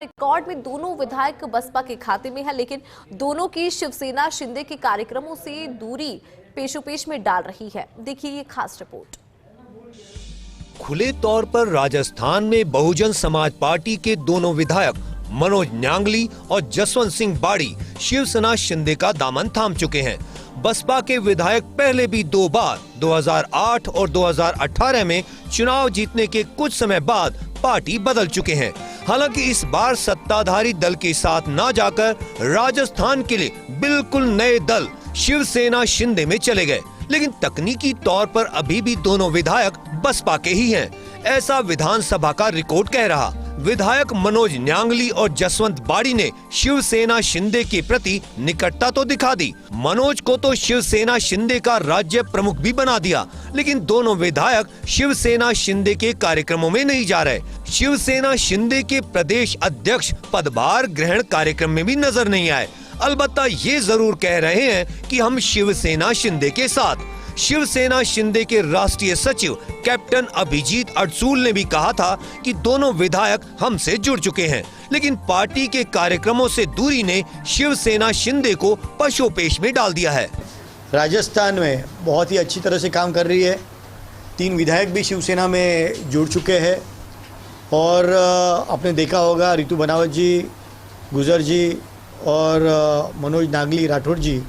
Record में दोनों विधायक बसपा के खाते में है, लेकिन दोनों की शिवसेना शिंदे के कार्यक्रमों से दूरी पेशोपेश में डाल रही है। देखिए ये खास रिपोर्ट। खुले तौर पर राजस्थान में बहुजन समाज पार्टी के दोनों विधायक मनोज न्यांगली और जसवंत सिंह बाड़ी शिवसेना शिंदे का दामन थाम चुके हैं। बसपा के विधायक पहले भी 2 बार 2008 और 2018 में चुनाव जीतने के कुछ समय बाद पार्टी बदल चुके हैं। हालांकि इस बार सत्ताधारी दल के साथ न जाकर राजस्थान के लिए बिल्कुल नए दल शिवसेना शिंदे में चले गए, लेकिन तकनीकी तौर पर अभी भी दोनों विधायक बसपा के ही हैं, ऐसा विधानसभा का रिकॉर्ड कह रहा। विधायक मनोज न्यांगली और जसवंत बाड़ी ने शिवसेना शिंदे के प्रति निकटता तो दिखा दी। मनोज को तो शिवसेना शिंदे का राज्य प्रमुख भी बना दिया, लेकिन दोनों विधायक शिवसेना शिंदे के कार्यक्रमों में नहीं जा रहे। शिवसेना शिंदे के प्रदेश अध्यक्ष पदभार ग्रहण कार्यक्रम में भी नजर नहीं आए। अलबत्ता ये जरूर कह रहे हैं कि हम शिवसेना शिंदे के साथ। शिवसेना शिंदे के राष्ट्रीय सचिव कैप्टन अभिजीत अडसूल ने भी कहा था कि दोनों विधायक हमसे जुड़ चुके हैं, लेकिन पार्टी के कार्यक्रमों से दूरी ने शिवसेना शिंदे को पशोपेश में डाल दिया है। राजस्थान में बहुत ही अच्छी तरह से काम कर रही है। 3 विधायक भी शिवसेना में जुड़ चुके हैं और आपने देखा होगा रितु बनावत जी, गुजर जी और मनोज नागली राठौड़ जी,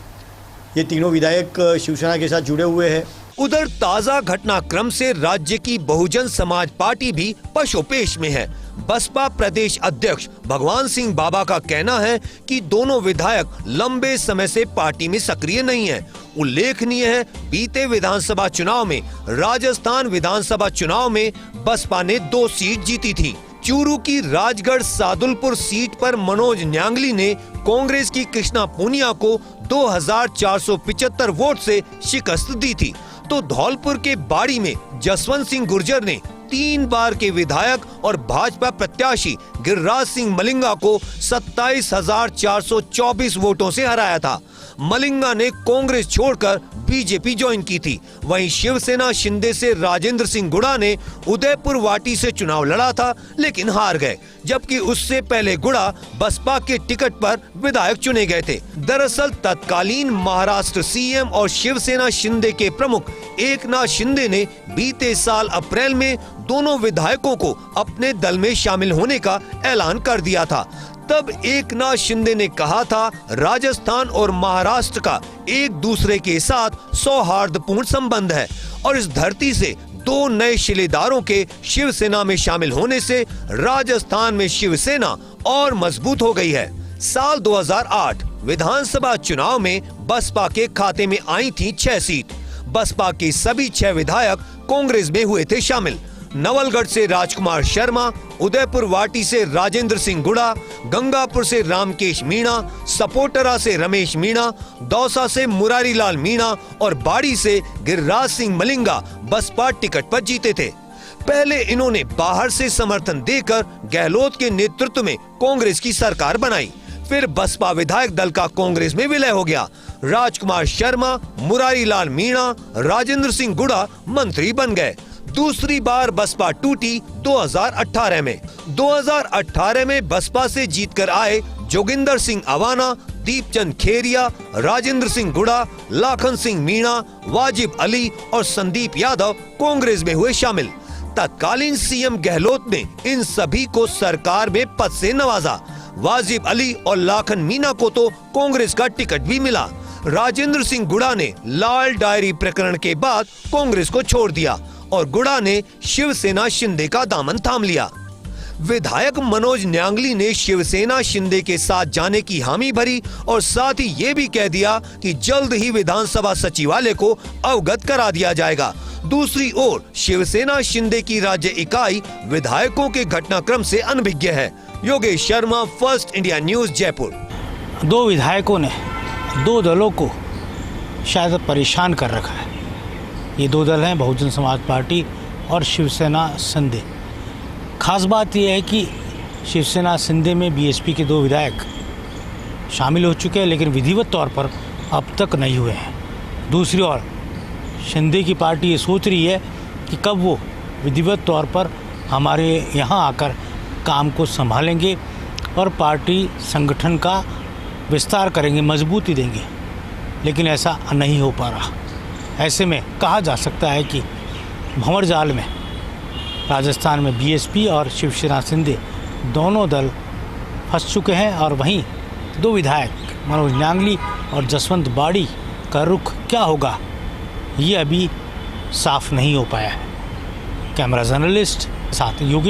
ये तीनों विधायक शिवसेना के साथ जुड़े हुए हैं। उधर ताजा घटनाक्रम से राज्य की बहुजन समाज पार्टी भी पशोपेश में है। बसपा प्रदेश अध्यक्ष भगवान सिंह बाबा का कहना है कि दोनों विधायक लंबे समय से पार्टी में सक्रिय नहीं हैं। उल्लेखनीय है, बीते विधानसभा चुनाव में राजस्थान विधानसभा चुनाव में बसपा ने 2 सीट जीती थी। चूरू की राजगढ़ सादुलपुर सीट पर मनोज न्यांगली ने कांग्रेस की कृष्णा पूनिया को 2475 वोट से शिकस्त दी थी, तो धौलपुर के बाड़ी में जसवंत सिंह गुर्जर ने 3 बार के विधायक और भाजपा प्रत्याशी गिरिराज सिंह मलिंगा को 27,424 वोटों से हराया था। मलिंगा ने कांग्रेस छोड़कर बीजेपी ज्वाइन की थी। वहीं शिवसेना शिंदे से राजेंद्र सिंह गुड़ा ने उदयपुर वाटी से चुनाव लड़ा था, लेकिन हार गए, जबकि उससे पहले गुड़ा बसपा के टिकट पर विधायक चुने गए थे। दरअसल तत्कालीन महाराष्ट्र सीएम और शिवसेना शिंदे के प्रमुख एकनाथ शिंदे ने बीते साल अप्रैल में दोनों विधायकों को अपने दल में शामिल होने का ऐलान कर दिया था। तब एकनाथ शिंदे ने कहा था, राजस्थान और महाराष्ट्र का एक दूसरे के साथ सौहार्दपूर्ण संबंध है और इस धरती से 2 नए शिलेदारों के शिवसेना में शामिल होने से राजस्थान में शिवसेना और मजबूत हो गई है। साल 2008 विधानसभा चुनाव में बसपा के खाते में आई थी 6 सीट। बसपा के सभी 6 विधायक कांग्रेस में हुए थे शामिल। नवलगढ़ से राजकुमार शर्मा, उदयपुर वाटी से राजेंद्र सिंह गुड़ा, गंगापुर से रामकेश मीणा, सपोटरा से रमेश मीणा, दौसा से मुरारी लाल मीणा और बाड़ी से गिरिराज सिंह मलिंगा बसपा टिकट पर जीते थे। पहले इन्होंने बाहर से समर्थन देकर गहलोत के नेतृत्व में कांग्रेस की सरकार बनाई। फिर बसपा विधायक दल का कांग्रेस में विलय हो गया। राजकुमार शर्मा, मुरारी लाल मीणा, राजेंद्र सिंह गुड़ा मंत्री बन गए। दूसरी बार बसपा टूटी 2018 में। 2018 में बसपा से जीतकर आए जोगिंदर सिंह अवाना, दीपचंद खेरिया, राजेंद्र सिंह गुड़ा, लाखन सिंह मीणा, वाजिब अली और संदीप यादव कांग्रेस में हुए शामिल। तत्कालीन सीएम गहलोत ने इन सभी को सरकार में पद से नवाजा। वाजिब अली और लाखन मीणा को तो कांग्रेस का टिकट भी मिला। राजेंद्र सिंह गुड़ा ने लाल डायरी प्रकरण के बाद कांग्रेस को छोड़ दिया और गुड़ा ने शिवसेना शिंदे का दामन थाम लिया। विधायक मनोज न्यांगली ने शिवसेना शिंदे के साथ जाने की हामी भरी और साथ ही ये भी कह दिया कि जल्द ही विधानसभा सचिवालय को अवगत करा दिया जाएगा। दूसरी ओर शिवसेना शिंदे की राज्य इकाई विधायकों के घटनाक्रम से अनभिज्ञ है। Yogesh Sharma, first India news, Jaipur. 2 विधायकों ने 2 दलों को शायद परेशान कर रखा है। ये 2 दल हैं, बहुजन समाज पार्टी और शिवसेना शिंदे। खास बात यह है कि शिवसेना शिंदे में बीएसपी के 2 विधायक शामिल हो चुके हैं, लेकिन विधिवत तौर पर अब तक नहीं हुए हैं। दूसरी ओर शिंदे की पार्टी ये सोच रही है कि कब वो विधिवत तौर पर हमारे यहाँ आकर काम को संभालेंगे, और पार्टी संगठन का विस्तार करेंगे, मजबूती देंगे, लेकिन ऐसा नहीं हो पा रहा। ऐसे में कहा जा सकता है कि भंवर जाल में राजस्थान में बीएसपी और शिवसेना शिंदे दोनों दल फंस चुके हैं, और वहीं दो विधायक मनोज न्यांगली और जसवंत बाड़ी का रुख क्या होगा ये अभी साफ नहीं हो पाया है। कैमरा जर्नलिस्ट साथ योगी